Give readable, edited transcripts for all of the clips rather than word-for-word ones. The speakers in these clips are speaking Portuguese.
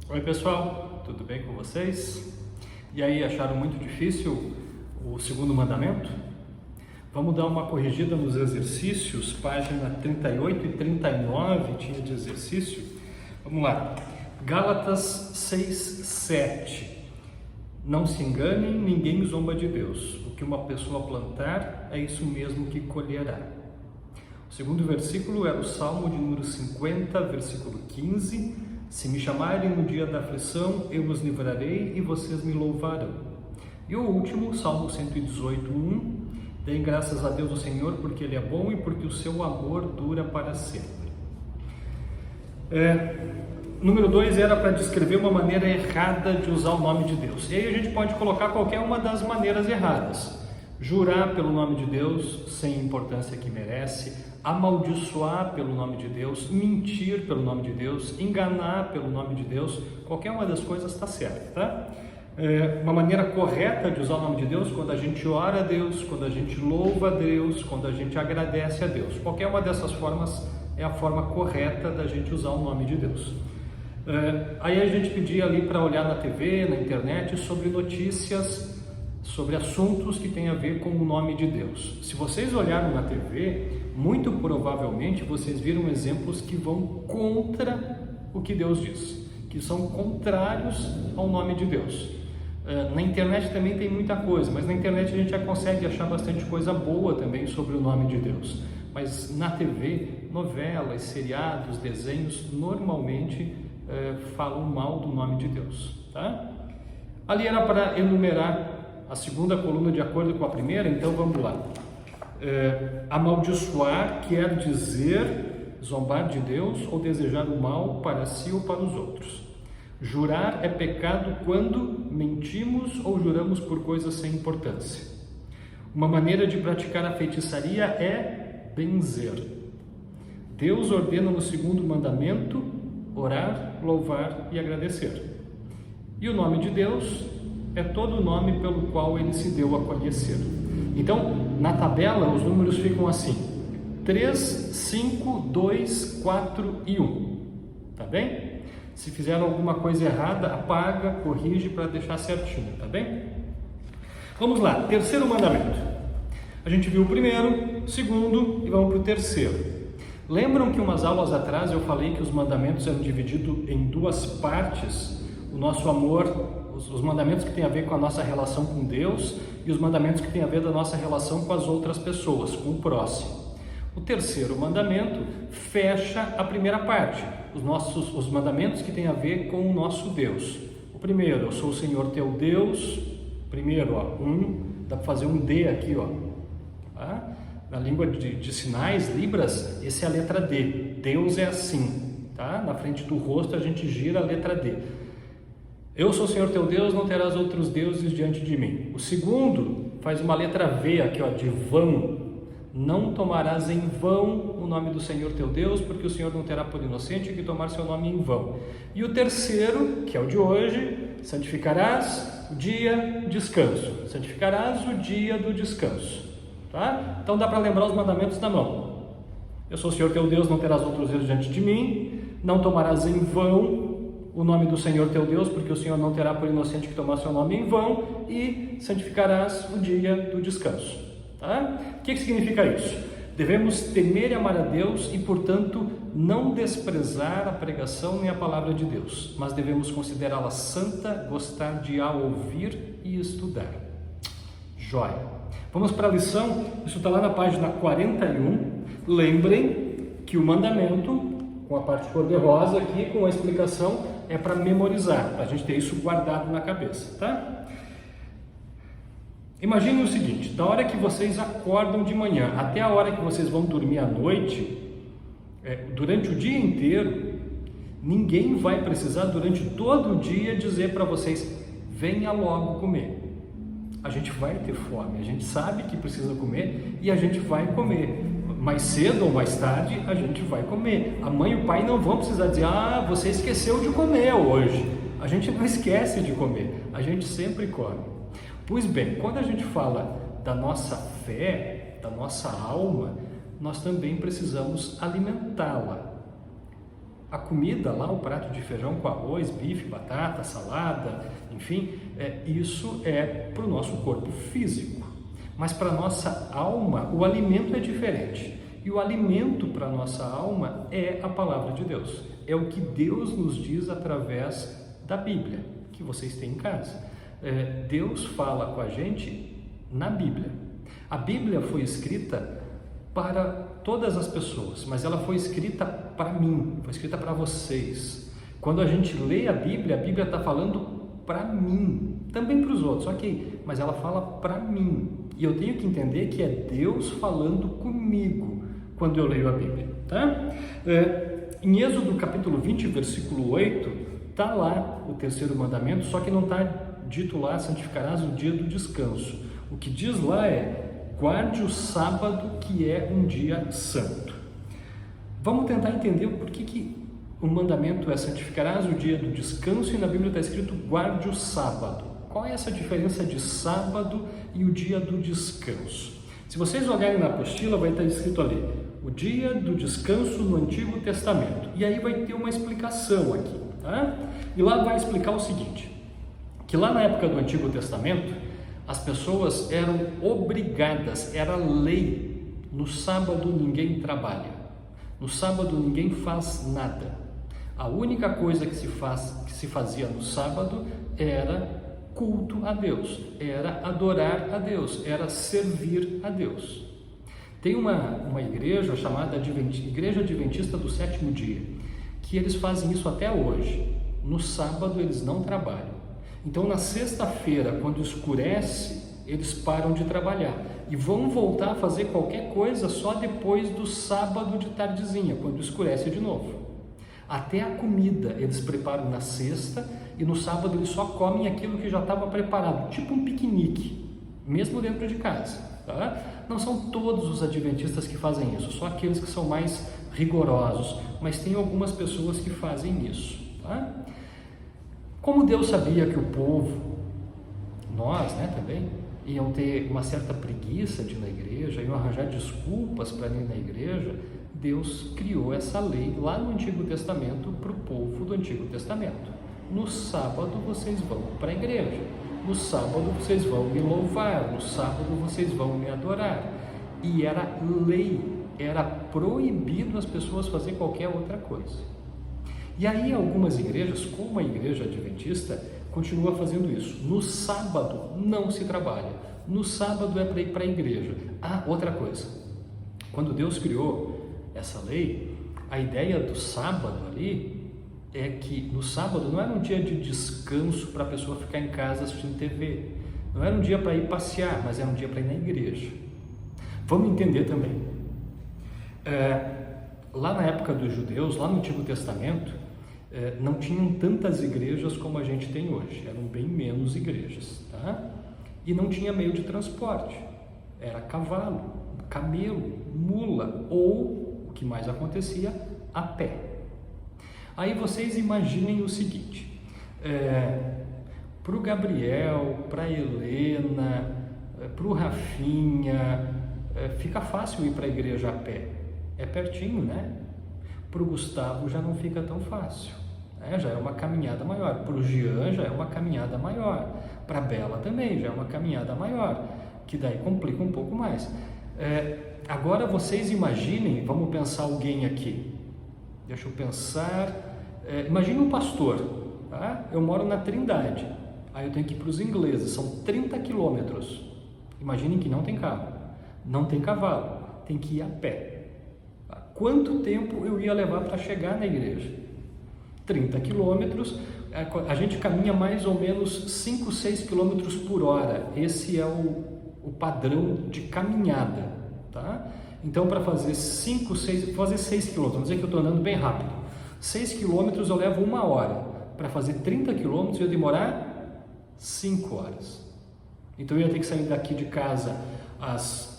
Oi pessoal, tudo bem com vocês? E aí, acharam muito difícil o segundo mandamento? Vamos dar uma corrigida nos exercícios, página 38 e 39 tinha de exercício. Vamos lá, Gálatas 6, 7. Não se enganem, ninguém zomba de Deus. O que uma pessoa plantar, é isso mesmo que colherá. O segundo versículo é o Salmo de número 50, versículo 15. Se me chamarem no dia da aflição, eu os livrarei e vocês me louvarão. E o último, Salmo 118, 1. Deem graças a Deus o Senhor, porque Ele é bom e porque o seu amor dura para sempre. Número 2 era para descrever uma maneira errada de usar o nome de Deus. E aí a gente pode colocar qualquer uma das maneiras erradas. Jurar pelo nome de Deus, sem importância que merece. Amaldiçoar pelo nome de Deus. Mentir pelo nome de Deus. Enganar pelo nome de Deus. Qualquer uma das coisas está certa, tá? Uma maneira correta de usar o nome de Deus, quando a gente ora a Deus, quando a gente louva a Deus, quando a gente agradece a Deus. Qualquer uma dessas formas é a forma correta da gente usar o nome de Deus. Aí a gente pedia ali para olhar na TV, na internet, sobre notícias, sobre assuntos que têm a ver com o nome de Deus. Se vocês olharam na TV, muito provavelmente vocês viram exemplos que vão contra o que Deus diz, que são contrários ao nome de Deus. Na internet também tem muita coisa, mas na internet a gente já consegue achar bastante coisa boa também sobre o nome de Deus. Mas na TV, novelas, seriados, desenhos, normalmente falam mal do nome de Deus, tá? Ali era para enumerar a segunda coluna de acordo com a primeira, então vamos lá. Amaldiçoar quer dizer zombar de Deus ou desejar o mal para si ou para os outros. Jurar é pecado quando mentimos ou juramos por coisas sem importância. Uma maneira de praticar a feitiçaria é benzer. Deus ordena no segundo mandamento orar, louvar e agradecer. E o nome de Deus é todo o nome pelo qual Ele se deu a conhecer. Então, na tabela, os números ficam assim: 3, 5, 2, 4 e 1. Tá bem? Se fizeram alguma coisa errada, apaga, corrige para deixar certinho, tá bem? Vamos lá, terceiro mandamento. A gente viu o primeiro, o segundo e vamos para o terceiro. Lembram que umas aulas atrás eu falei que os mandamentos eram divididos em duas partes? O nosso amor, os mandamentos que têm a ver com a nossa relação com Deus e os mandamentos que têm a ver da nossa relação com as outras pessoas, com o próximo. O terceiro mandamento fecha a primeira parte, os mandamentos que têm a ver com o nosso Deus. O primeiro, eu sou o Senhor teu Deus. Primeiro, dá para fazer um D aqui, tá? Na língua de sinais, Libras, essa é a letra D. Deus é assim, tá? Na frente do rosto a gente gira a letra D. Eu sou o Senhor teu Deus, não terás outros deuses diante de mim. O segundo faz uma letra V aqui, de vão. Não tomarás em vão o nome do Senhor teu Deus, porque o Senhor não terá por inocente que tomar seu nome em vão. E o terceiro, que é o de hoje, santificarás o dia descanso. Santificarás o dia do descanso. Tá? Então dá para lembrar os mandamentos na mão. Eu sou o Senhor teu Deus, não terás outros deuses diante de mim. Não tomarás em vão o nome do Senhor teu Deus, porque o Senhor não terá por inocente que tomar seu nome em vão. E santificarás o dia do descanso. Tá? O que significa isso? Devemos temer e amar a Deus e, portanto, não desprezar a pregação nem a palavra de Deus, mas devemos considerá-la santa, gostar de a ouvir e estudar. Jóia! Vamos para a lição, isso está lá na página 41. Lembrem que o mandamento, com a parte cor-de-rosa aqui, com a explicação, é para memorizar, para a gente ter isso guardado na cabeça, tá? Imagine o seguinte, da hora que vocês acordam de manhã até a hora que vocês vão dormir à noite, durante o dia inteiro, ninguém vai precisar durante todo o dia dizer para vocês, venha logo comer. A gente vai ter fome, a gente sabe que precisa comer e a gente vai comer. Mais cedo ou mais tarde, a gente vai comer. A mãe e o pai não vão precisar dizer, você esqueceu de comer hoje. A gente não esquece de comer, a gente sempre come. Pois bem, quando a gente fala da nossa fé, da nossa alma, nós também precisamos alimentá-la. A comida lá, o prato de feijão com arroz, bife, batata, salada, enfim, isso é para o nosso corpo físico. Mas para a nossa alma, o alimento é diferente. E o alimento para a nossa alma é a palavra de Deus. É o que Deus nos diz através da Bíblia, que vocês têm em casa. Deus fala com a gente na Bíblia. A Bíblia foi escrita para todas as pessoas, mas ela foi escrita para mim, foi escrita para vocês. Quando a gente lê a Bíblia está falando para mim, também para os outros, ok, mas ela fala para mim. E eu tenho que entender que é Deus falando comigo quando eu leio a Bíblia, tá? Em Êxodo capítulo 20, versículo 8, está lá o terceiro mandamento, só que não está dito lá, santificarás o dia do descanso. O que diz lá é, guarde o sábado, que é um dia santo. Vamos tentar entender por que o mandamento é santificarás o dia do descanso e na Bíblia está escrito guarde o sábado. Qual é essa diferença de sábado e o dia do descanso? Se vocês olharem na apostila, vai estar escrito ali, o dia do descanso no Antigo Testamento. E aí vai ter uma explicação aqui, tá? E lá vai explicar o seguinte, que lá na época do Antigo Testamento, as pessoas eram obrigadas, era lei, no sábado ninguém trabalha, no sábado ninguém faz nada. A única coisa que se fazia no sábado era culto a Deus, era adorar a Deus, era servir a Deus. Tem uma igreja chamada Igreja Adventista do Sétimo Dia, que eles fazem isso até hoje. No sábado eles não trabalham. Então na sexta-feira, quando escurece, eles param de trabalhar e vão voltar a fazer qualquer coisa só depois do sábado de tardezinha, quando escurece de novo. Até a comida eles preparam na sexta e no sábado eles só comem aquilo que já estava preparado, tipo um piquenique, mesmo dentro de casa, tá? Não são todos os adventistas que fazem isso, só aqueles que são mais rigorosos, mas tem algumas pessoas que fazem isso, tá? Como Deus sabia que o povo, nós, também, iam ter uma certa preguiça de ir na igreja, iam arranjar desculpas para ir na igreja, Deus criou essa lei lá no Antigo Testamento para o povo do Antigo Testamento. No sábado vocês vão para a igreja, no sábado vocês vão me louvar, no sábado vocês vão me adorar. E era lei, era proibido as pessoas fazer qualquer outra coisa. E aí algumas igrejas, como a igreja adventista, continua fazendo isso. No sábado não se trabalha, no sábado é para ir para a igreja. Outra coisa, quando Deus criou essa lei, a ideia do sábado ali é que no sábado não era um dia de descanso para a pessoa ficar em casa assistindo TV, não era um dia para ir passear, mas era um dia para ir na igreja. Vamos entender também, lá na época dos judeus, lá no Antigo Testamento, não tinham tantas igrejas como a gente tem hoje, eram bem menos igrejas, tá? E não tinha meio de transporte, era cavalo, camelo, mula ou, o que mais acontecia, a pé. Aí vocês imaginem o seguinte, para o Gabriel, para a Helena, para o Rafinha, fica fácil ir para a igreja a pé, é pertinho, né? Para o Gustavo já não fica tão fácil, já é uma caminhada maior, para o Jean já é uma caminhada maior, para a Bela também já é uma caminhada maior, que daí complica um pouco mais. Agora vocês imaginem, vamos pensar alguém aqui, deixa eu pensar, imagine um pastor, tá? Eu moro na Trindade, aí eu tenho que ir para os ingleses, são 30 quilômetros, imaginem que não tem carro, não tem cavalo, tem que ir a pé. Quanto tempo eu ia levar para chegar na igreja? 30 quilômetros, a gente caminha mais ou menos 5, 6 quilômetros por hora, esse é o padrão de caminhada, tá? Então para fazer 6 quilômetros, vamos dizer que eu estou andando bem rápido, 6 quilômetros eu levo 1 hora, para fazer 30 quilômetros eu ia demorar 5 horas, então eu ia ter que sair daqui de casa às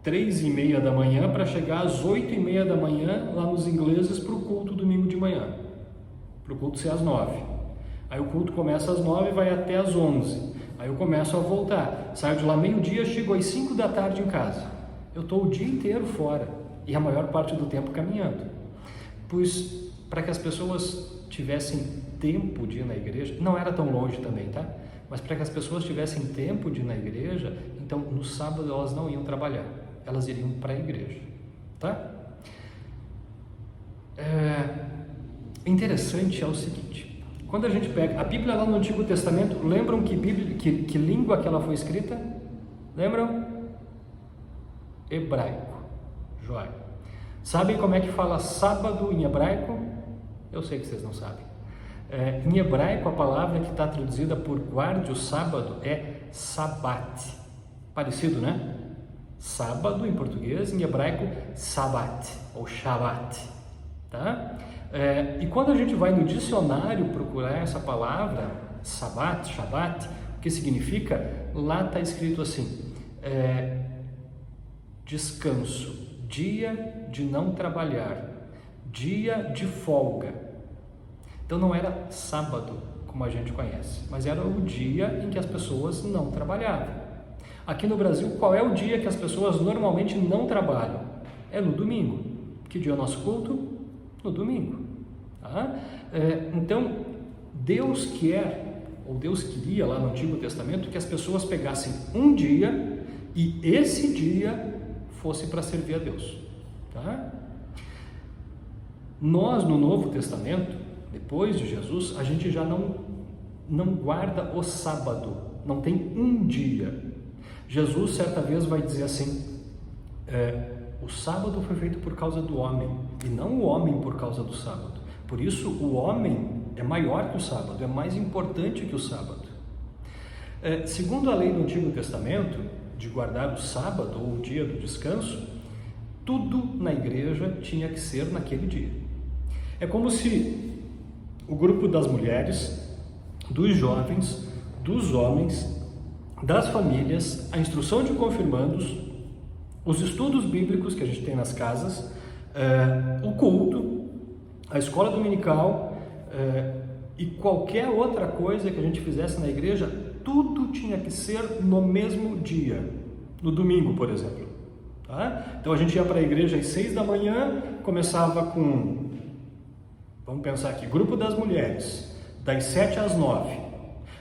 3h30 da manhã para chegar às 8h30 da manhã lá nos ingleses para o culto domingo de manhã, para o culto ser às 9. Aí o culto começa às 9 e vai até às 11. Aí eu começo a voltar, saio de lá meio-dia, chego às 5 da tarde em casa. Eu estou o dia inteiro fora e a maior parte do tempo caminhando. Pois para que as pessoas tivessem tempo de ir na igreja, não era tão longe também, tá? Mas para que as pessoas tivessem tempo de ir na igreja, então no sábado elas não iam trabalhar, elas iriam para a igreja, tá? Interessante é o seguinte, quando a gente pega a Bíblia lá no Antigo Testamento, lembram que língua que ela foi escrita? Lembram? Hebraico. Joia. Sabem como é que fala sábado em hebraico? Eu sei que vocês não sabem. Em hebraico, a palavra que está traduzida por guarde o sábado é sabat. Parecido, né? Sábado em português, em hebraico, sabat ou shabat. Tá? E quando a gente vai no dicionário procurar essa palavra, sabat, shabat, o que significa? Lá está escrito assim, descanso, dia de não trabalhar, dia de folga. Então não era sábado, como a gente conhece, mas era o dia em que as pessoas não trabalhavam. Aqui no Brasil, qual é o dia que as pessoas normalmente não trabalham? É no domingo. Que dia é o nosso culto? No domingo. Tá? Então, Deus quer, ou Deus queria lá no Antigo Testamento, que as pessoas pegassem um dia e esse dia fosse para servir a Deus. Tá? Nós, no Novo Testamento, depois de Jesus, a gente já não guarda o sábado, não tem um dia. Jesus, certa vez, vai dizer assim, o sábado foi feito por causa do homem, e não o homem por causa do sábado. Por isso, o homem é maior que o sábado, é mais importante que o sábado. Segundo a lei do Antigo Testamento, de guardar o sábado ou o dia do descanso, tudo na igreja tinha que ser naquele dia. É como se o grupo das mulheres, dos jovens, dos homens, das famílias, a instrução de confirmandos, os estudos bíblicos que a gente tem nas casas, o culto, a escola dominical e qualquer outra coisa que a gente fizesse na igreja, tudo tinha que ser no mesmo dia, no domingo, por exemplo. Tá? Então a gente ia para a igreja às 6 da manhã, começava com, vamos pensar aqui, grupo das mulheres, das 7 às 9.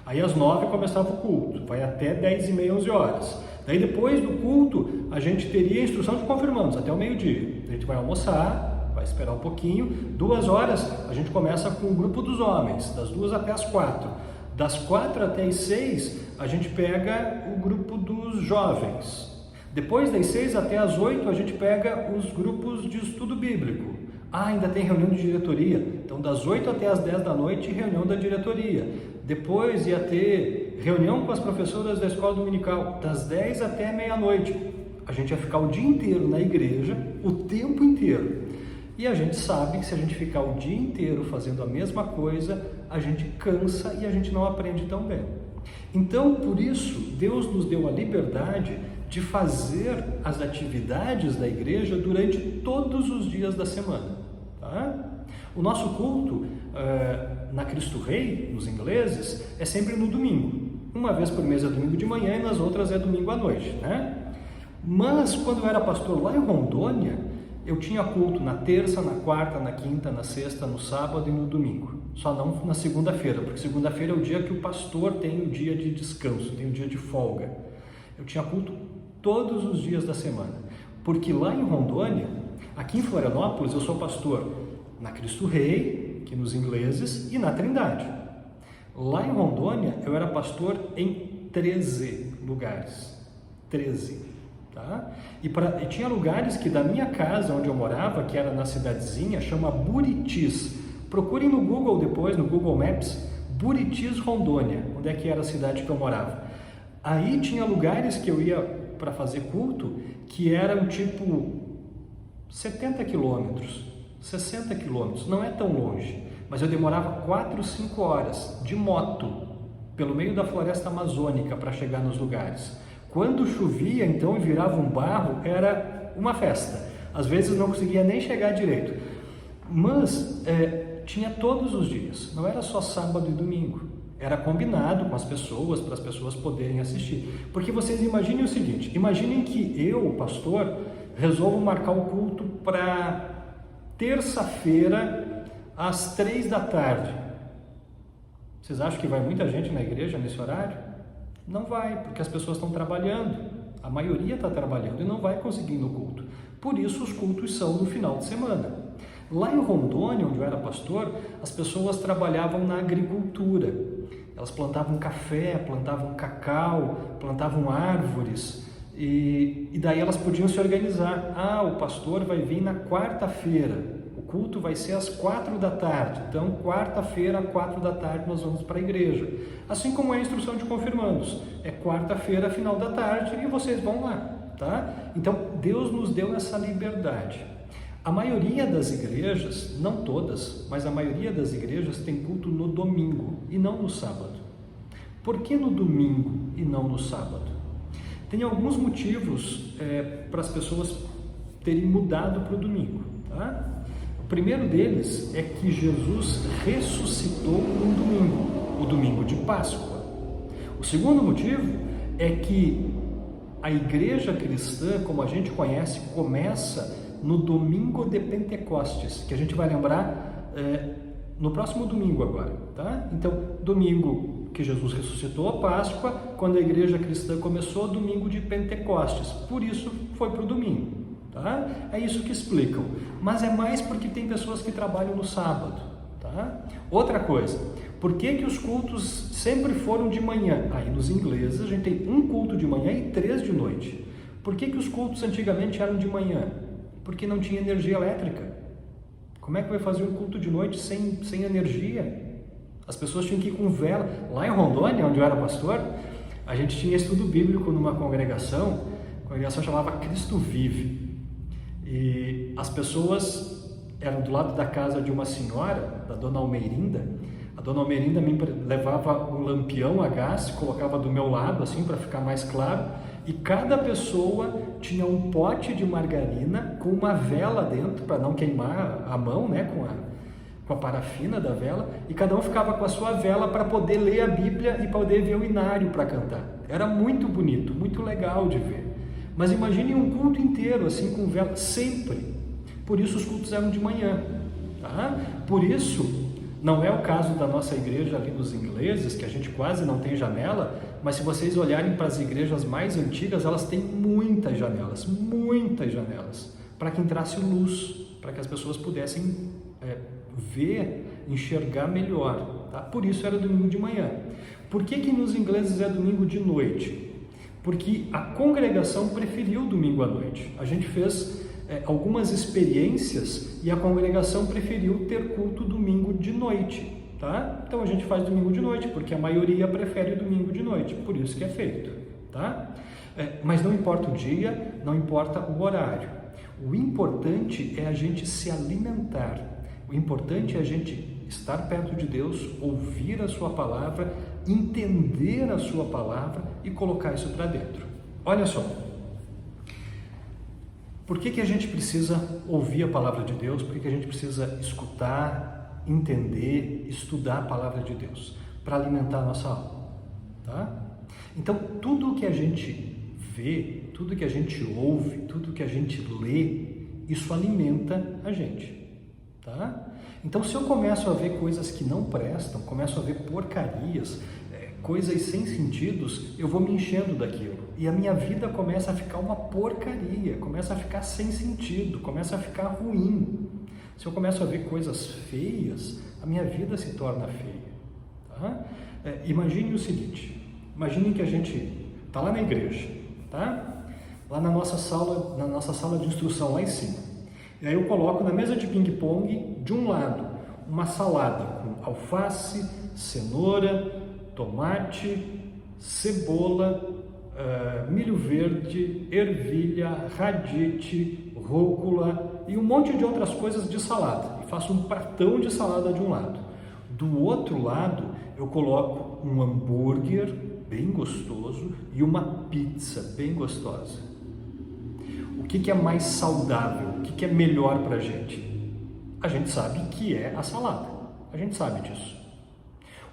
Aí às 9 começava o culto, vai até 10 e meia, 11 horas. Daí depois do culto, a gente teria a instrução de confirmandos, até o meio-dia. A gente vai almoçar, vai esperar um pouquinho, 2 horas a gente começa com o grupo dos homens, das 2 até as 4. Das 4 até as 6, a gente pega o grupo dos jovens. Depois das 6 até as 8, a gente pega os grupos de estudo bíblico. Ainda tem reunião de diretoria. Então, das 8 até as 10 da noite, reunião da diretoria. Depois ia ter reunião com as professoras da escola dominical, das 10 até meia-noite. A gente ia ficar o dia inteiro na igreja, o tempo inteiro. E a gente sabe que se a gente ficar o dia inteiro fazendo a mesma coisa, a gente cansa e a gente não aprende tão bem. Então, por isso, Deus nos deu a liberdade de fazer as atividades da igreja durante todos os dias da semana. Tá? O nosso culto na Cristo Rei, nos ingleses, é sempre no domingo. Uma vez por mês é domingo de manhã e nas outras é domingo à noite. Né? Mas, quando eu era pastor lá em Rondônia, eu tinha culto na terça, na quarta, na quinta, na sexta, no sábado e no domingo. Só não na segunda-feira, porque segunda-feira é o dia que o pastor tem o dia de descanso, tem o dia de folga. Eu tinha culto todos os dias da semana, porque lá em Rondônia, aqui em Florianópolis, eu sou pastor na Cristo Rei, que nos ingleses, e na Trindade. Lá em Rondônia, eu era pastor em 13 lugares. 13. Tá? E tinha lugares que da minha casa, onde eu morava, que era na cidadezinha, chama Buritis. Procurem no Google depois, no Google Maps, Buritis, Rondônia, onde é que era a cidade que eu morava. Aí tinha lugares que eu ia para fazer culto, que eram tipo 70 quilômetros, 60 quilômetros, não é tão longe, mas eu demorava 4, 5 horas de moto, pelo meio da floresta amazônica para chegar nos lugares. Quando chovia, então, e virava um barro, era uma festa. Às vezes não conseguia nem chegar direito. Mas tinha todos os dias, não era só sábado e domingo. Era combinado com as pessoas, para as pessoas poderem assistir. Porque vocês imaginem o seguinte, imaginem que eu, pastor, resolvo marcar o culto para terça-feira, às 3 da tarde. Vocês acham que vai muita gente na igreja nesse horário? Não vai, porque as pessoas estão trabalhando. A maioria está trabalhando e não vai conseguir ir no culto. Por isso os cultos são no final de semana. Lá em Rondônia, onde eu era pastor, as pessoas trabalhavam na agricultura. Elas plantavam café, plantavam cacau, plantavam árvores. E daí elas podiam se organizar. Ah, o pastor vai vir na quarta-feira. O culto vai ser às 4 da tarde. Então, quarta-feira, às 4 da tarde, nós vamos para a igreja. Assim como é a instrução de confirmandos. É quarta-feira, final da tarde, e vocês vão lá, tá? Então, Deus nos deu essa liberdade. A maioria das igrejas, não todas, mas a maioria das igrejas tem culto no domingo e não no sábado. Por que no domingo e não no sábado? Tem alguns motivos para as pessoas terem mudado para o domingo, tá? O primeiro deles é que Jesus ressuscitou no domingo, o domingo de Páscoa. O segundo motivo é que a igreja cristã, como a gente conhece, começa no domingo de Pentecostes, que a gente vai lembrar no próximo domingo agora, tá? Então, domingo que Jesus ressuscitou, a Páscoa, quando a igreja cristã começou, domingo de Pentecostes, por isso foi para o domingo, tá? É isso que explicam, mas é mais porque tem pessoas que trabalham no sábado, tá? Outra coisa, por que os cultos sempre foram de manhã? Aí nos ingleses a gente tem um culto de manhã e 3 de noite. Por que os cultos antigamente eram de manhã? Porque não tinha energia elétrica. Como é que vai fazer um culto de noite sem energia? As pessoas tinham que ir com vela. Lá em Rondônia, onde eu era pastor, a gente tinha estudo bíblico numa congregação, a congregação chamava Cristo Vive. E as pessoas eram do lado da casa de uma senhora, da dona Almeirinda. A dona Almeirinda me levava um lampião a gás, colocava do meu lado, assim, para ficar mais claro. E cada pessoa tinha um pote de margarina com uma vela dentro, para não queimar a mão, né, com a parafina da vela, e cada um ficava com a sua vela para poder ler a Bíblia e poder ver o inário para cantar. Era muito bonito, muito legal de ver. Mas imagine um culto inteiro assim com vela, sempre. Por isso os cultos eram de manhã, tá? Por isso, não é o caso da nossa igreja ali dos ingleses, que a gente quase não tem janela, mas se vocês olharem para as igrejas mais antigas, elas têm muitas janelas, para que entrasse luz, para que as pessoas pudessem ver, enxergar melhor, tá? Por isso era domingo de manhã. Por que nos ingleses é domingo de noite? Porque a congregação preferiu domingo à noite. A gente fez algumas experiências e a congregação preferiu ter culto domingo de noite, tá? Então a gente faz domingo de noite, porque a maioria prefere domingo de noite, por isso que é feito, tá? Mas não importa o dia, não importa o horário. O importante é a gente se alimentar. O importante é a gente estar perto de Deus, ouvir a sua palavra, entender a sua palavra e colocar isso para dentro. Olha só. Por que a gente precisa ouvir a palavra de Deus? Por que a gente precisa escutar, entender, estudar a palavra de Deus? Para alimentar a nossa alma, tá? Então, tudo que a gente vê, tudo que a gente ouve, tudo que a gente lê, isso alimenta a gente, tá? Então, se eu começo a ver coisas que não prestam, começo a ver porcarias, coisas sem sentidos, eu vou me enchendo daquilo. E a minha vida começa a ficar uma porcaria, começa a ficar sem sentido, começa a ficar ruim. Se eu começo a ver coisas feias, a minha vida se torna feia. Tá? Imagine o seguinte, imagine que a gente está lá na igreja, tá? Lá na nossa sala de instrução, lá em cima. E aí eu coloco na mesa de ping-pong, de um lado, uma salada com alface, cenoura, tomate, cebola, milho verde, ervilha, radite, rúcula e um monte de outras coisas de salada. E faço um pratão de salada de um lado. Do outro lado, eu coloco um hambúrguer bem gostoso e uma pizza bem gostosa. O que é mais saudável? O que é melhor para a gente? A gente sabe que é a salada. A gente sabe disso.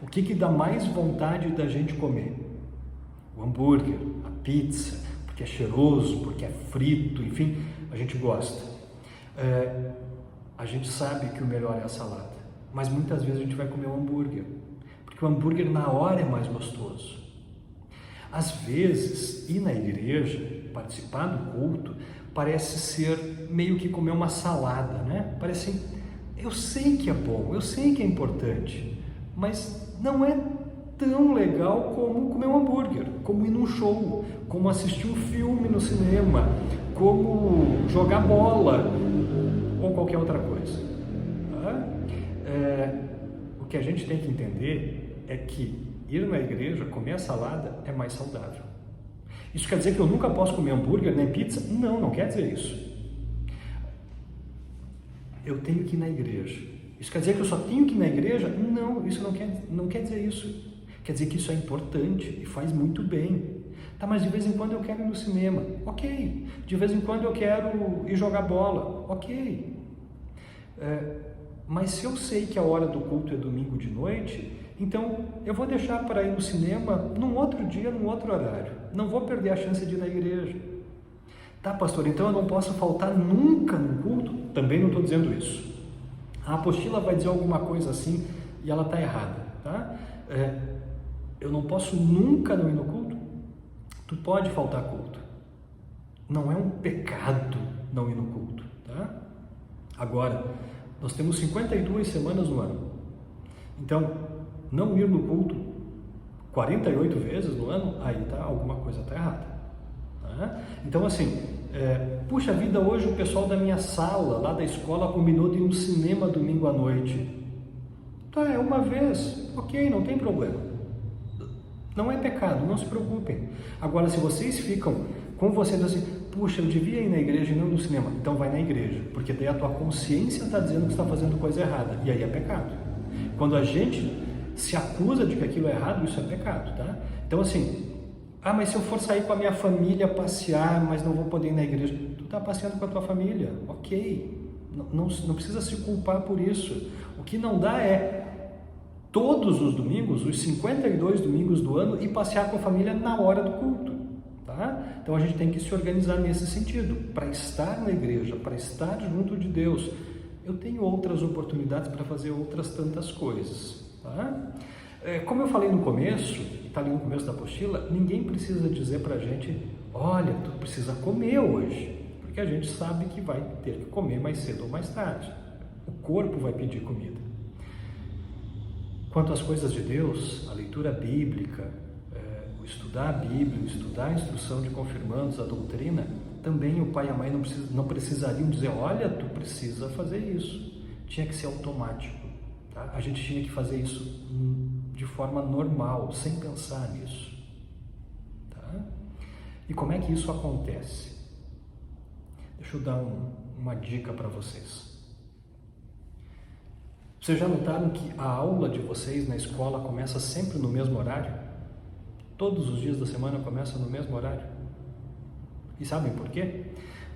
O que dá mais vontade da gente comer? O hambúrguer, a pizza, porque é cheiroso, porque é frito, enfim, a gente gosta. a gente sabe que o melhor é a salada, mas muitas vezes a gente vai comer um hambúrguer, porque o hambúrguer na hora é mais gostoso. Às vezes, ir na igreja, participar do culto, parece ser meio que comer uma salada, né? Parece, eu sei que é bom, eu sei que é importante, mas não é tão legal como comer um hambúrguer, como ir num show, como assistir um filme no cinema, como jogar bola ou qualquer outra coisa. Tá? O que a gente tem que entender é que ir na igreja, comer a salada é mais saudável. Isso quer dizer que eu nunca posso comer hambúrguer nem pizza? Não, não quer dizer isso. Eu tenho que ir na igreja. Isso quer dizer que eu só tenho que ir na igreja? Não, isso não quer dizer isso. Quer dizer que isso é importante e faz muito bem. Tá, mas de vez em quando eu quero ir no cinema. Ok. De vez em quando eu quero ir jogar bola. Ok. Mas se eu sei que a hora do culto é domingo de noite, então eu vou deixar para ir no cinema num outro dia, num outro horário. Não vou perder a chance de ir na igreja. Tá, pastor, então eu não posso faltar nunca no culto? Também não estou dizendo isso. A apostila vai dizer alguma coisa assim e ela está errada, tá? Eu não posso nunca não ir no culto? Tu pode faltar culto. Não é um pecado não ir no culto, tá? Agora, nós temos 52 semanas no ano. Então, não ir no culto 48 vezes no ano, aí alguma coisa está errada. Tá? Então, assim, puxa vida, hoje o pessoal da minha sala, lá da escola, combinou de ir no cinema domingo à noite. Tá, é uma vez, ok, não tem problema. Não é pecado, não se preocupem. Agora, se vocês ficam com vocês assim, puxa, eu devia ir na igreja e não no cinema, então vai na igreja, porque daí a tua consciência está dizendo que está fazendo coisa errada, e aí é pecado. Quando a gente se acusa de que aquilo é errado, isso é pecado, tá? Então assim, mas se eu for sair com a minha família passear, mas não vou poder ir na igreja, tu está passeando com a tua família, ok, não precisa se culpar por isso. O que não dá é todos os domingos, os 52 domingos do ano, e passear com a família na hora do culto, tá? Então a gente tem que se organizar nesse sentido, para estar na igreja, para estar junto de Deus. Eu tenho outras oportunidades para fazer outras tantas coisas, tá? Como eu falei no começo, está ali no começo da apostila, ninguém precisa dizer para a gente, olha, tu precisa comer hoje, porque a gente sabe que vai ter que comer mais cedo ou mais tarde. O corpo vai pedir comida. Quanto às coisas de Deus, a leitura bíblica, o estudar a Bíblia, o estudar a instrução de confirmandos, a doutrina, também o pai e a mãe não precisariam dizer, olha, tu precisa fazer isso. Tinha que ser automático. Tá? A gente tinha que fazer isso de forma normal, sem pensar nisso. Tá? E como é que isso acontece? Deixa eu dar uma dica para vocês. Vocês já notaram que a aula de vocês na escola começa sempre no mesmo horário? Todos os dias da semana começa no mesmo horário? E sabem por quê?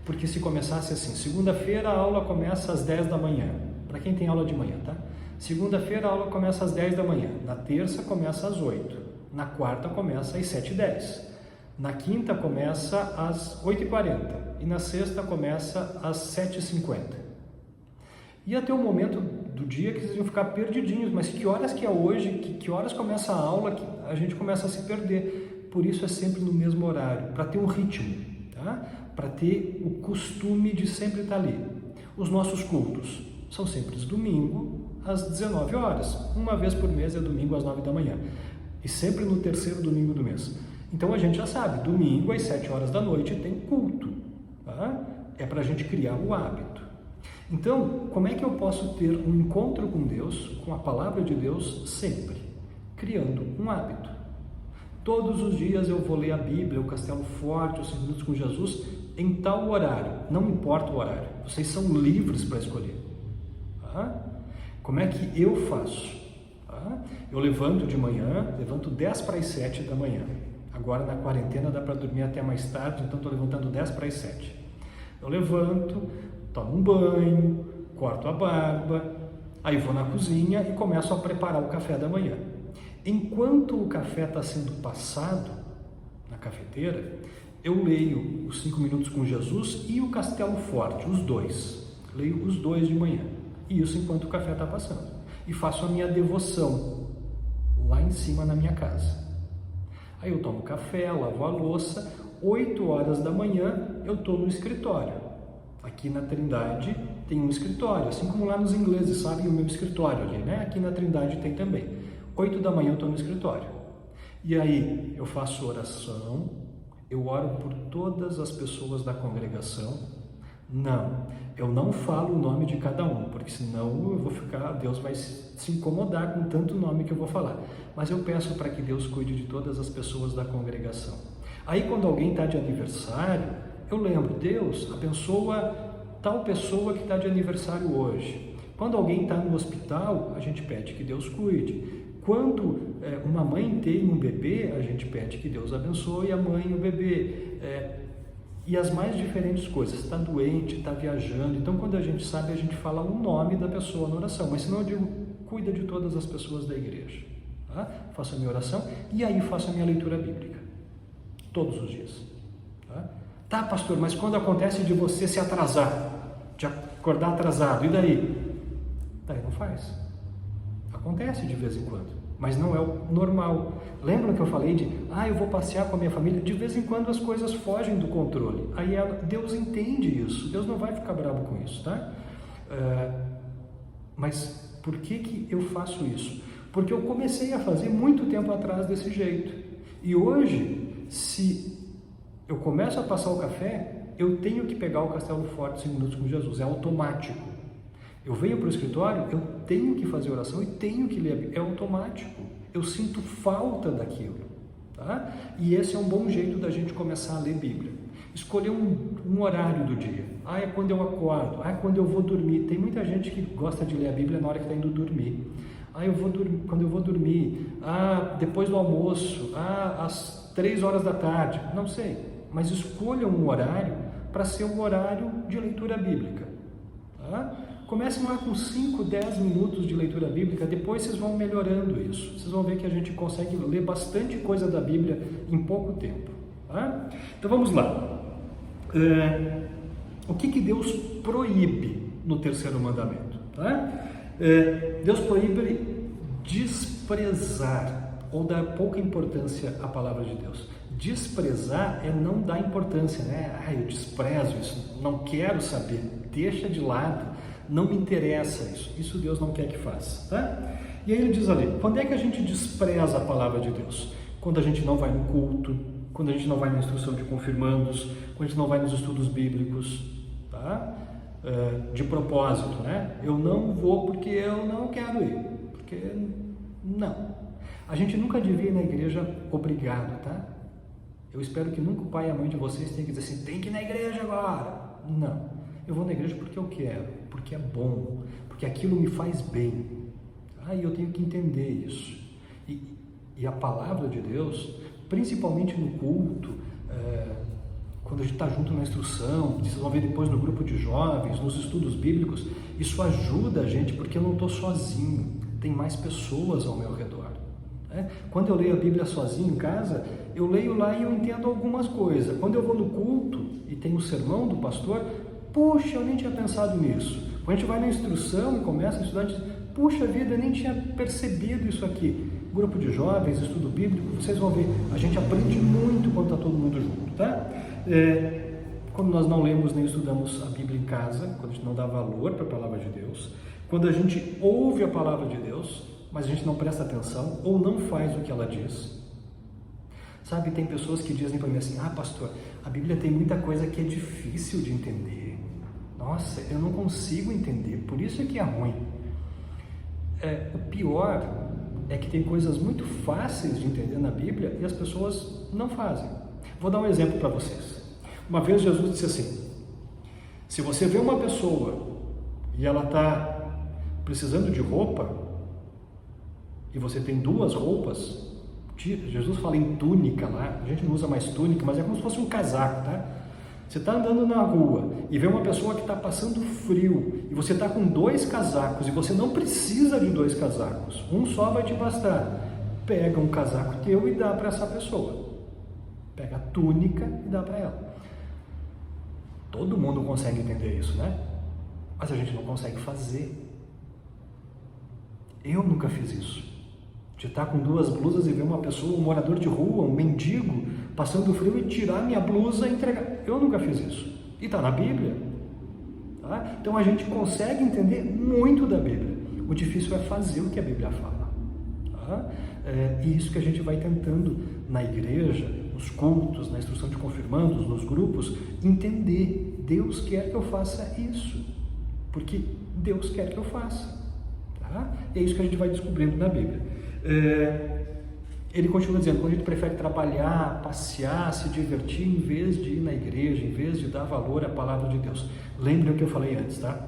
Porque se começasse assim, segunda-feira a aula começa às 10 da manhã, para quem tem aula de manhã, tá? Segunda-feira a aula começa às 10 da manhã, na terça começa às 8, na quarta começa às 7h10, na quinta começa às 8h40 e na sexta começa às 7h50. Ia ter um momento do dia que vocês iam ficar perdidinhos, mas que horas que é hoje, que horas começa a aula, que a gente começa a se perder. Por isso é sempre no mesmo horário, para ter um ritmo, tá? Para ter o costume de sempre estar ali. Os nossos cultos são sempre domingo às 19 horas, uma vez por mês é domingo às 9 da manhã, e sempre no terceiro domingo do mês. Então a gente já sabe, domingo às 7 horas da noite tem culto, tá? É para a gente criar o hábito. Então, como é que eu posso ter um encontro com Deus, com a palavra de Deus, sempre? Criando um hábito. Todos os dias eu vou ler a Bíblia, o Castelo Forte, os 5 minutos com Jesus, em tal horário. Não importa o horário, vocês são livres para escolher. Tá? Como é que eu faço? Tá? Eu levanto de manhã, levanto 10 para as 7 da manhã. Agora na quarentena dá para dormir até mais tarde, então estou levantando 10 para as 7. Eu levanto, tomo um banho, corto a barba, aí vou na cozinha e começo a preparar o café da manhã. Enquanto o café está sendo passado na cafeteira, eu leio os 5 minutos com Jesus e o Castelo Forte, os dois. Leio os 2 de manhã. E isso enquanto o café está passando. E faço a minha devoção lá em cima na minha casa. Aí eu tomo café, lavo a louça, 8 horas da manhã eu estou no escritório. Aqui na Trindade tem um escritório, assim como lá nos ingleses sabem o meu escritório ali, né? Aqui na Trindade tem também. 8 da manhã eu estou no escritório. E aí eu faço oração, eu oro por todas as pessoas da congregação. Não, eu não falo o nome de cada um, porque senão eu vou ficar, Deus vai se incomodar com tanto nome que eu vou falar. Mas eu peço para que Deus cuide de todas as pessoas da congregação. Aí quando alguém está de aniversário, eu lembro, Deus abençoa tal pessoa que está de aniversário hoje. Quando alguém está no hospital, a gente pede que Deus cuide. Quando uma mãe tem um bebê, a gente pede que Deus abençoe a mãe e o bebê. E as mais diferentes coisas, está doente, está viajando. Então, quando a gente sabe, a gente fala o nome da pessoa na oração. Mas senão eu digo, cuida de todas as pessoas da igreja. Tá? Faço a minha oração e aí faço a minha leitura bíblica. Todos os dias. Tá, pastor, mas quando acontece de você se atrasar, de acordar atrasado, e daí? Daí não faz. Acontece de vez em quando, mas não é o normal. Lembram que eu falei de, eu vou passear com a minha família? De vez em quando as coisas fogem do controle. Aí Deus entende isso, Deus não vai ficar bravo com isso, tá? Mas por que eu faço isso? Porque eu comecei a fazer muito tempo atrás desse jeito. E hoje, se eu começo a passar o café, eu tenho que pegar o Castelo Forte 5 minutos com Jesus, é automático. Eu venho para o escritório, eu tenho que fazer oração e tenho que ler a Bíblia, é automático. Eu sinto falta daquilo, tá? E esse é um bom jeito da gente começar a ler Bíblia. Escolher um horário do dia. É quando eu acordo, quando eu vou dormir. Tem muita gente que gosta de ler a Bíblia na hora que está indo dormir. Quando eu vou dormir, depois do almoço, às 3 horas da tarde, não sei. Mas escolha um horário para ser um horário de leitura bíblica, tá? Comecem lá com 5, 10 minutos de leitura bíblica, depois vocês vão melhorando isso. Vocês vão ver que a gente consegue ler bastante coisa da Bíblia em pouco tempo. Tá? Então vamos lá. O que Deus proíbe no terceiro mandamento? Tá? Deus proíbe desprezar ou dar pouca importância à palavra de Deus. Desprezar é não dar importância, né? Eu desprezo isso, não quero saber, deixa de lado. Não me interessa isso. Isso Deus não quer que faça, tá? E aí ele diz ali, quando é que a gente despreza a palavra de Deus? Quando a gente não vai no culto, quando a gente não vai na instrução de confirmandos, quando a gente não vai nos estudos bíblicos, tá? De propósito, né? Eu não vou porque eu não quero ir, porque não. A gente nunca devia ir na igreja obrigado, tá? Eu espero que nunca o pai e a mãe de vocês tenham que dizer assim, tem que ir na igreja agora. Não. Eu vou na igreja porque eu quero, porque é bom, porque aquilo me faz bem. E eu tenho que entender isso. E a palavra de Deus, principalmente no culto, quando a gente está junto na instrução, vocês vão ver depois no grupo de jovens, nos estudos bíblicos, isso ajuda a gente porque eu não estou sozinho, tem mais pessoas ao meu redor. Quando eu leio a Bíblia sozinho em casa, eu leio lá e eu entendo algumas coisas. Quando eu vou no culto e tem o sermão do pastor, puxa, eu nem tinha pensado nisso. Quando a gente vai na instrução e começa a estudar, a gente diz, puxa vida, eu nem tinha percebido isso aqui. Grupo de jovens, estudo bíblico, vocês vão ver, a gente aprende muito quando está todo mundo junto, tá? Quando nós não lemos nem estudamos a Bíblia em casa, quando a gente não dá valor para a palavra de Deus, quando a gente ouve a palavra de Deus, mas a gente não presta atenção ou não faz o que ela diz. Sabe, tem pessoas que dizem para mim assim, pastor, a Bíblia tem muita coisa que é difícil de entender. Nossa, eu não consigo entender, por isso é que é ruim. O pior é que tem coisas muito fáceis de entender na Bíblia e as pessoas não fazem. Vou dar um exemplo para vocês. Uma vez Jesus disse assim, se você vê uma pessoa e ela está precisando de roupa e você tem 2 roupas, Jesus fala em túnica lá, a gente não usa mais túnica, mas é como se fosse um casaco, tá? Você está andando na rua e vê uma pessoa que está passando frio e você está com 2 casacos e você não precisa de 2 casacos, um só vai te bastar. Pega um casaco teu e dá para essa pessoa. Pega a túnica e dá para ela. Todo mundo consegue entender isso, né? mas a gente não consegue fazer. Eu nunca fiz isso. De estar com 2 blusas e ver uma pessoa, um morador de rua, um mendigo, passando frio e tirar minha blusa e entregar. Eu nunca fiz isso. E está na Bíblia. Tá? Então a gente consegue entender muito da Bíblia. O difícil é fazer o que a Bíblia fala. Tá? E isso que a gente vai tentando na igreja, nos cultos, na instrução de confirmandos, nos grupos, entender. Deus quer que eu faça isso. Porque Deus quer que eu faça. Tá? E é isso que a gente vai descobrindo na Bíblia. Ele continua dizendo, quando a gente prefere trabalhar, passear, se divertir, em vez de ir na igreja, em vez de dar valor à palavra de Deus. Lembrem o que eu falei antes, tá?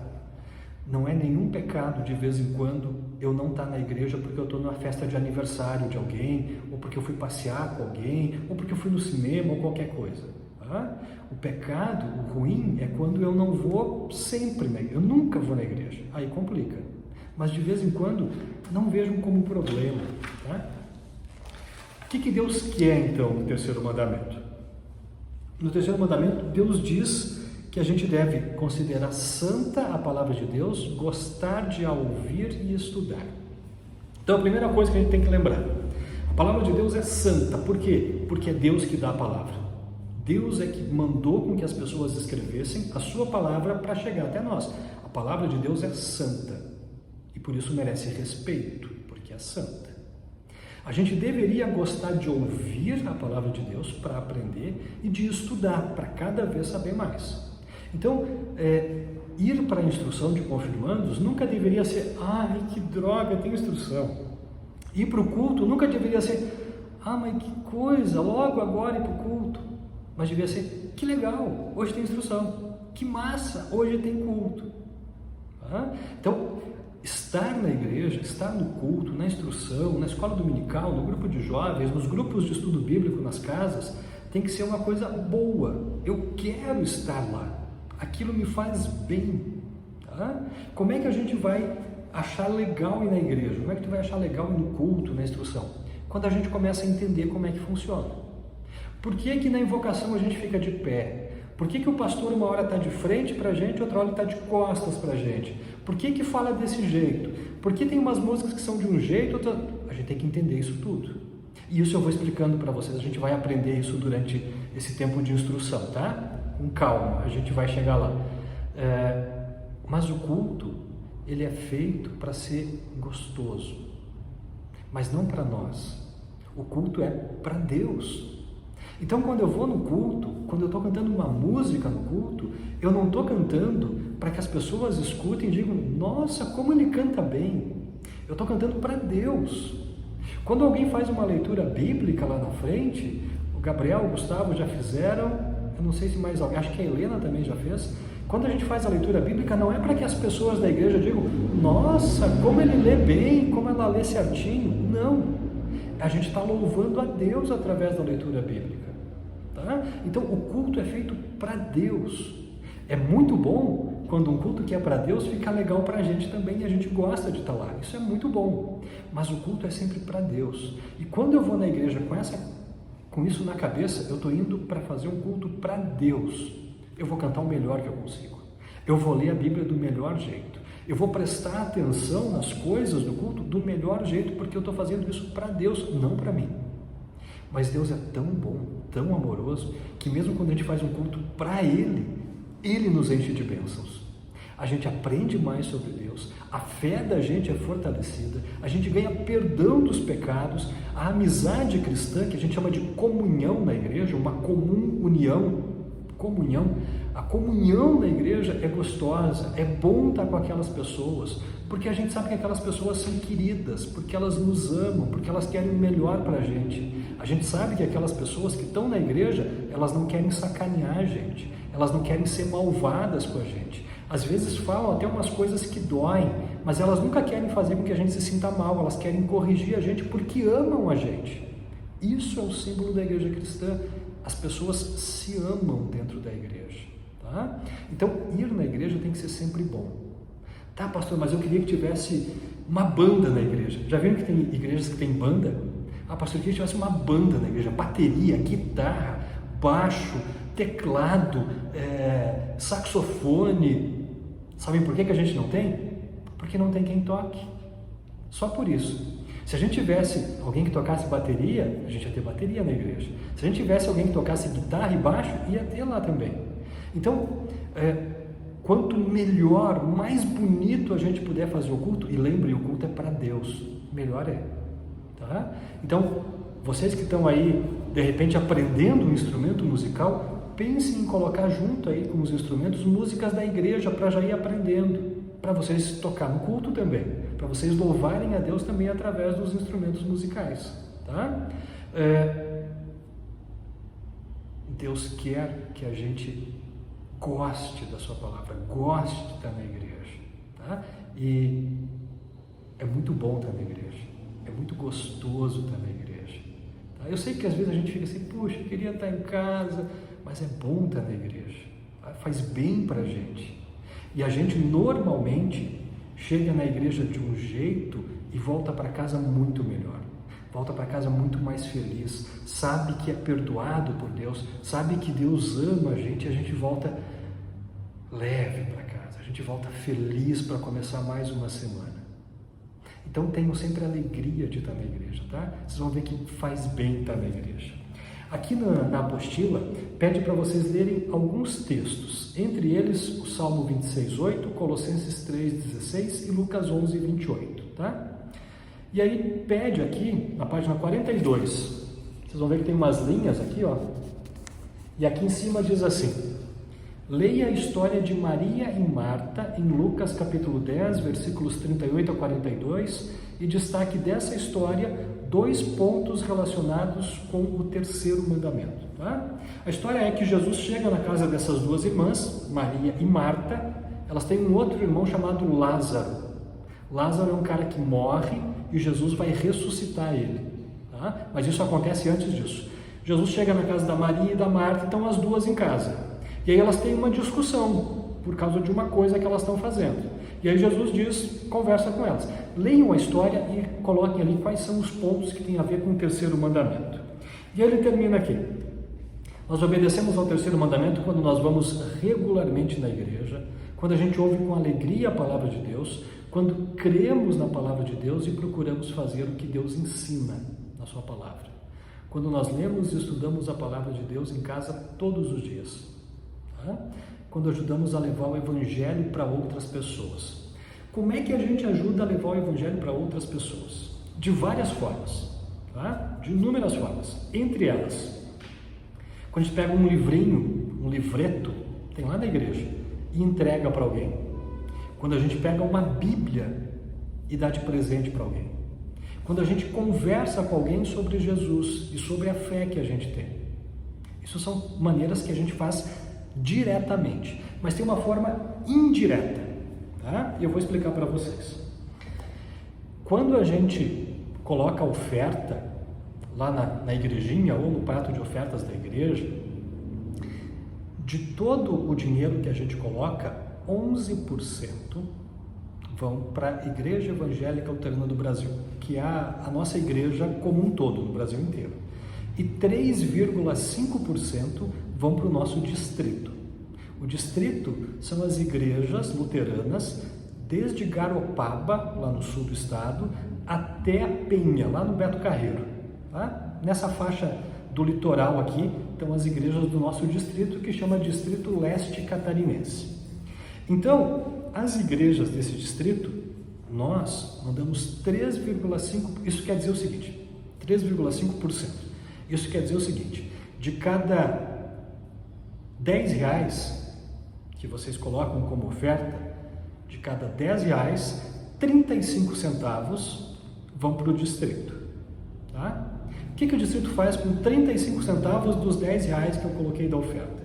Não é nenhum pecado de vez em quando eu não estar na igreja porque eu estou numa festa de aniversário de alguém, ou porque eu fui passear com alguém, ou porque eu fui no cinema, ou qualquer coisa. Tá? O pecado, o ruim, é quando eu não vou sempre na igreja. Eu nunca vou na igreja. Aí complica. Mas de vez em quando, não vejam como problema. Tá? O que Deus quer, então, no terceiro mandamento? No terceiro mandamento, Deus diz que a gente deve considerar santa a palavra de Deus, gostar de a ouvir e estudar. Então, a primeira coisa que a gente tem que lembrar, a palavra de Deus é santa. Por quê? Porque é Deus que dá a palavra. Deus é que mandou com que as pessoas escrevessem a sua palavra para chegar até nós. A palavra de Deus é santa e por isso merece respeito, porque é santa. A gente deveria gostar de ouvir a palavra de Deus para aprender e de estudar para cada vez saber mais. Então, ir para a instrução de confirmandos nunca deveria ser, ai que droga, tem instrução. Ir para o culto nunca deveria ser, mas que coisa, logo agora ir para o culto. Mas devia ser, que legal, hoje tem instrução. Que massa, hoje tem culto. Então, estar na igreja, estar no culto, na instrução, na escola dominical, no grupo de jovens, nos grupos de estudo bíblico nas casas, tem que ser uma coisa boa. Eu quero estar lá. Aquilo me faz bem. Tá? Como é que a gente vai achar legal ir na igreja? Como é que tu vai achar legal ir no culto, na instrução? Quando a gente começa a entender como é que funciona. Por que que na invocação a gente fica de pé? Por que que o pastor uma hora está de frente para a gente, outra hora está de costas para a gente? Por que que fala desse jeito? Por que tem umas músicas que são de um jeito, outra... A gente tem que entender isso tudo. E isso eu vou explicando para vocês, a gente vai aprender isso durante esse tempo de instrução, tá? Com calma, a gente vai chegar lá. Mas o culto, ele é feito para ser gostoso, mas não para nós. O culto é para Deus. Então, quando eu vou no culto, quando eu estou cantando uma música no culto, eu não estou cantando para que as pessoas escutem e digam, nossa, como ele canta bem. Eu estou cantando para Deus. Quando alguém faz uma leitura bíblica lá na frente, o Gabriel, o Gustavo já fizeram, eu não sei se mais alguém, acho que a Helena também já fez. Quando a gente faz a leitura bíblica, não é para que as pessoas da igreja digam, nossa, como ele lê bem, como ela lê certinho. Não. A gente está louvando a Deus através da leitura bíblica. Tá? Então, o culto é feito para Deus. É muito bom quando um culto que é para Deus fica legal para a gente também e a gente gosta de estar lá. Isso é muito bom. Mas o culto é sempre para Deus. E quando eu vou na igreja com isso na cabeça, eu estou indo para fazer um culto para Deus. Eu vou cantar o melhor que eu consigo. Eu vou ler a Bíblia do melhor jeito. Eu vou prestar atenção nas coisas do culto do melhor jeito, porque eu estou fazendo isso para Deus, não para mim. Mas Deus é tão bom, tão amoroso, que mesmo quando a gente faz um culto para Ele, Ele nos enche de bênçãos. A gente aprende mais sobre Deus, a fé da gente é fortalecida, a gente ganha perdão dos pecados, a amizade cristã, que a gente chama de comunhão na igreja, uma comum união, a comunhão na igreja é gostosa, é bom estar com aquelas pessoas, porque a gente sabe que aquelas pessoas são queridas, porque elas nos amam, porque elas querem o melhor para a gente. A gente sabe que aquelas pessoas que estão na igreja, elas não querem sacanear a gente, elas não querem ser malvadas com a gente. Às vezes falam até umas coisas que doem, mas elas nunca querem fazer com que a gente se sinta mal, elas querem corrigir a gente porque amam a gente. Isso é o símbolo da igreja cristã. As pessoas se amam dentro da igreja. Tá? Então, ir na igreja tem que ser sempre bom. Tá, pastor, mas eu queria que tivesse uma banda na igreja. Já viram que tem igrejas que tem banda? Ah, pastor, eu queria que tivesse uma banda na igreja. Bateria, guitarra, baixo, teclado, saxofone. Sabem por que a gente não tem? Porque não tem quem toque. Só por isso. Se a gente tivesse alguém que tocasse bateria, a gente ia ter bateria na igreja. Se a gente tivesse alguém que tocasse guitarra e baixo, ia ter lá também. Então, quanto melhor, mais bonito a gente puder fazer o culto, e lembre, o culto é para Deus, melhor é. Tá? Então, vocês que estão aí, de repente, aprendendo um instrumento musical, pensem em colocar junto aí com os instrumentos músicas da igreja para já ir aprendendo, para vocês tocar no culto também, para vocês louvarem a Deus também através dos instrumentos musicais. Tá? Deus quer que a gente goste da sua palavra, goste de estar na igreja. Tá? E é muito bom estar na igreja, é muito gostoso estar na igreja. Tá? Eu sei que às vezes a gente fica assim, puxa, eu queria estar em casa, mas é bom estar na igreja, faz bem para a gente. E a gente normalmente chega na igreja de um jeito e volta para casa muito melhor, volta para casa muito mais feliz, sabe que é perdoado por Deus, sabe que Deus ama a gente volta leve para casa, a gente volta feliz para começar mais uma semana. Então tenham sempre a alegria de estar na igreja, tá? Vocês vão ver que faz bem estar na igreja. Aqui na apostila, pede para vocês lerem alguns textos, entre eles o Salmo 26:8, Colossenses 3:16 e Lucas 11:28, tá? E aí pede aqui, na página 42, vocês vão ver que tem umas linhas aqui, ó, e aqui em cima diz assim: leia a história de Maria e Marta em Lucas capítulo 10, versículos 38 a 42, e destaque dessa história 2 pontos relacionados com o terceiro mandamento. Tá? A história é que Jesus chega na casa dessas 2 irmãs, Maria e Marta. Elas têm um outro irmão chamado Lázaro. Lázaro é um cara que morre e Jesus vai ressuscitar ele. Tá? Mas isso acontece antes disso. Jesus chega na casa da Maria e da Marta, estão as 2 em casa. E aí elas têm uma discussão por causa de uma coisa que elas estão fazendo. E aí Jesus conversa com elas. Leiam a história e coloquem ali quais são os pontos que têm a ver com o terceiro mandamento. E aí ele termina aqui. Nós obedecemos ao terceiro mandamento quando nós vamos regularmente na igreja, quando a gente ouve com alegria a palavra de Deus, quando cremos na palavra de Deus e procuramos fazer o que Deus ensina na sua palavra. Quando nós lemos e estudamos a palavra de Deus em casa todos os dias. Tá? Quando ajudamos a levar o Evangelho para outras pessoas. Como é que a gente ajuda a levar o Evangelho para outras pessoas? De várias formas, tá? De inúmeras formas. Entre elas, quando a gente pega um livrinho, um livreto, tem lá na igreja, e entrega para alguém. Quando a gente pega uma Bíblia e dá de presente para alguém. Quando a gente conversa com alguém sobre Jesus e sobre a fé que a gente tem. Isso são maneiras que a gente faz diretamente, mas tem uma forma indireta, tá? E eu vou explicar para vocês. Quando a gente coloca a oferta lá na igrejinha ou no prato de ofertas da igreja, de todo o dinheiro que a gente coloca, 11% vão para a Igreja Evangélica Luterana do Brasil, que é a nossa igreja como um todo, no Brasil inteiro. E 3,5% vão para o nosso distrito. O distrito são as igrejas luteranas, desde Garopaba, lá no sul do estado, até a Penha, lá no Beto Carreiro. Tá? Nessa faixa do litoral aqui, estão as igrejas do nosso distrito, que chama Distrito Leste Catarinense. Então, as igrejas desse distrito, nós mandamos 3,5%, isso quer dizer o seguinte, 3,5%. Isso quer dizer o seguinte, de cada R$10 que vocês colocam como oferta, de cada R$10, 35 centavos vão para o distrito. Tá? O que o distrito faz com 35 centavos dos R$10 que eu coloquei da oferta?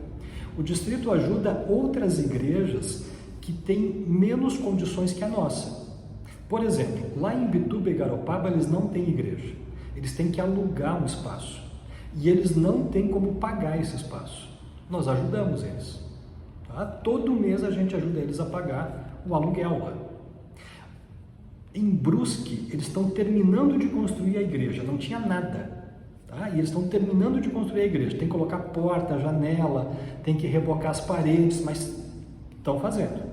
O distrito ajuda outras igrejas que têm menos condições que a nossa. Por exemplo, lá em Bituba e Garopaba eles não têm igreja, eles têm que alugar um espaço e eles não têm como pagar esse espaço. Nós ajudamos eles. Tá? Todo mês a gente ajuda eles a pagar o aluguel lá. Em Brusque, eles estão terminando de construir a igreja, não tinha nada. Tá? E eles estão terminando de construir a igreja. Tem que colocar porta, janela, tem que rebocar as paredes, mas estão fazendo.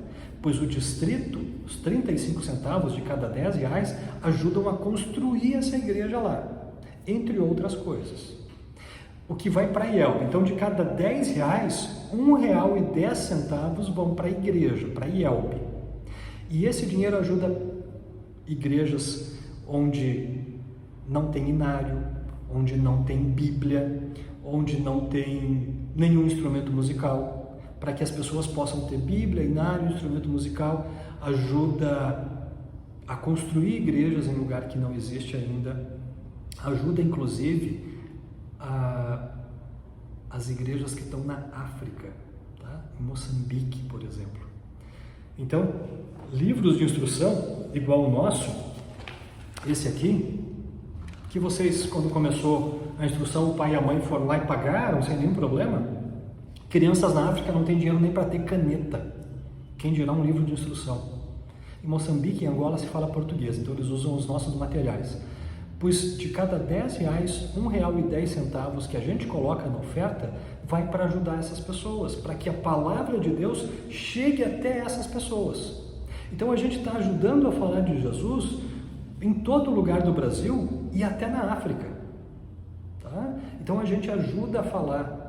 Pois o distrito, os 35 centavos de cada R$10 ajudam a construir essa igreja lá, entre outras coisas. O que vai para a IELB. Então, de cada R$10, R$1,10 vão para a igreja, para a IELB. E esse dinheiro ajuda igrejas onde não tem inário, onde não tem Bíblia, onde não tem nenhum instrumento musical, para que as pessoas possam ter Bíblia, inário, instrumento musical. Ajuda a construir igrejas em lugar que não existe ainda, ajuda inclusive as igrejas que estão na África, tá? Em Moçambique, por exemplo. Então, livros de instrução, igual o nosso, esse aqui, que vocês, quando começou a instrução, o pai e a mãe foram lá e pagaram sem nenhum problema. Crianças na África não têm dinheiro nem para ter caneta, quem dirá um livro de instrução. Em Moçambique e Angola se fala português, então eles usam os nossos materiais. Pois de cada R$10, R$1,10 que a gente coloca na oferta, vai para ajudar essas pessoas, para que a palavra de Deus chegue até essas pessoas. Então a gente está ajudando a falar de Jesus em todo lugar do Brasil e até na África. Tá? Então a gente ajuda a falar,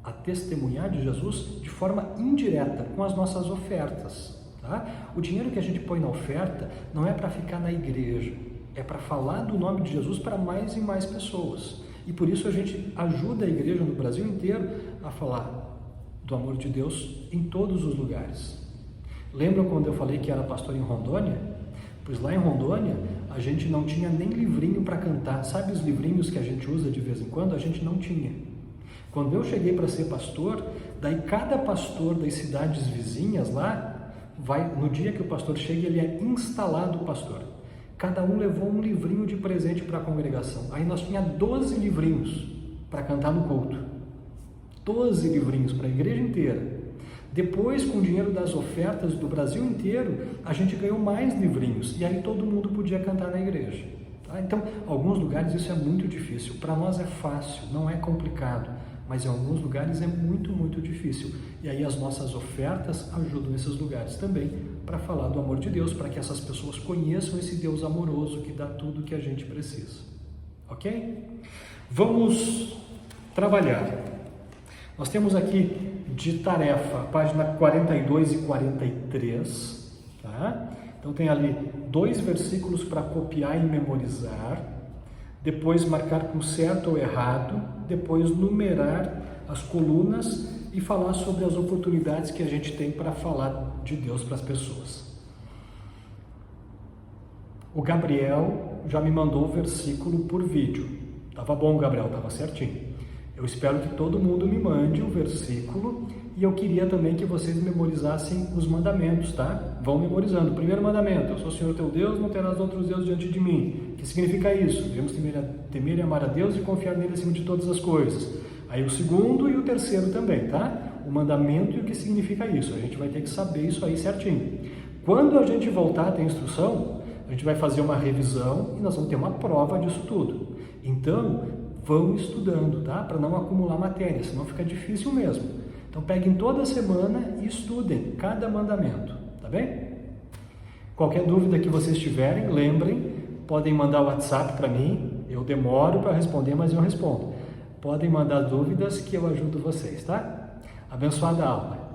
a testemunhar de Jesus de forma indireta, com as nossas ofertas. Tá? O dinheiro que a gente põe na oferta não é para ficar na igreja, é para falar do nome de Jesus para mais e mais pessoas. E por isso a gente ajuda a igreja no Brasil inteiro a falar do amor de Deus em todos os lugares. Lembram quando eu falei que era pastor em Rondônia? Pois lá em Rondônia a gente não tinha nem livrinho para cantar. Sabe os livrinhos que a gente usa de vez em quando? A gente não tinha. Quando eu cheguei para ser pastor, daí cada pastor das cidades vizinhas lá, no dia que o pastor chega, ele é instalado pastor. Cada um levou um livrinho de presente para a congregação. Aí nós tínhamos 12 livrinhos para cantar no culto. 12 livrinhos para a igreja inteira. Depois, com o dinheiro das ofertas do Brasil inteiro, a gente ganhou mais livrinhos. E aí todo mundo podia cantar na igreja. Tá? Então, em alguns lugares isso é muito difícil. Para nós é fácil, não é complicado. Mas em alguns lugares é muito, muito difícil. E aí as nossas ofertas ajudam esses lugares também para falar do amor de Deus, para que essas pessoas conheçam esse Deus amoroso que dá tudo o que a gente precisa. Ok? Vamos trabalhar. Nós temos aqui de tarefa, página 42 e 43. Tá? Então tem ali 2 versículos para copiar e memorizar. Depois marcar com certo ou errado, depois numerar as colunas e falar sobre as oportunidades que a gente tem para falar de Deus para as pessoas. O Gabriel já me mandou o versículo por vídeo. Tava bom, Gabriel, tava certinho. Eu espero que todo mundo me mande o versículo e eu queria também que vocês memorizassem os mandamentos, tá? Vão memorizando. O primeiro mandamento: eu sou o Senhor teu Deus, não terás outros deuses diante de mim. O que significa isso? Devemos temer e amar a Deus e confiar nele acima de todas as coisas. Aí o segundo e o terceiro também, tá? O mandamento e o que significa isso. A gente vai ter que saber isso aí certinho. Quando a gente voltar a ter instrução, a gente vai fazer uma revisão e nós vamos ter uma prova disso tudo. Então, vão estudando, tá? Para não acumular matéria, senão fica difícil mesmo. Então, peguem toda semana e estudem cada mandamento, tá bem? Qualquer dúvida que vocês tiverem, lembrem, podem mandar o WhatsApp para mim. Eu demoro para responder, mas eu respondo. Podem mandar dúvidas que eu ajudo vocês, tá? Abençoada aula!